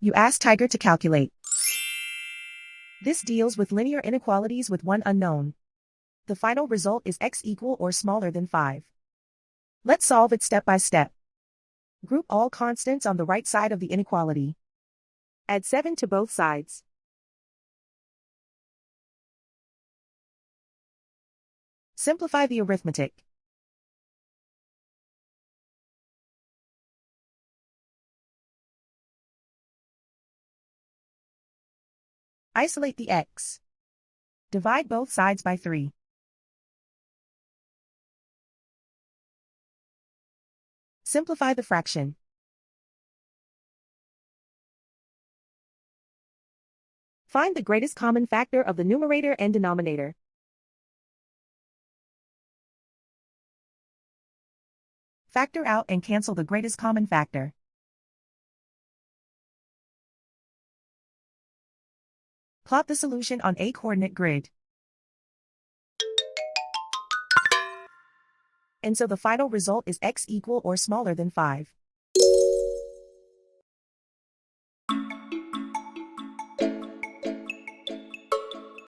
You ask Tiger to calculate. This deals with linear inequalities with one unknown. The final result is x equal or smaller than 5. Let's solve it step by step. Group all constants on the right side of the inequality. Add 7 to both sides. Simplify the arithmetic. Isolate the x. Divide both sides by 3. Simplify the fraction. Find the greatest common factor of the numerator and denominator. Factor out and cancel the greatest common factor. Plot the solution on a coordinate grid. And so the final result is x equal or smaller than 5.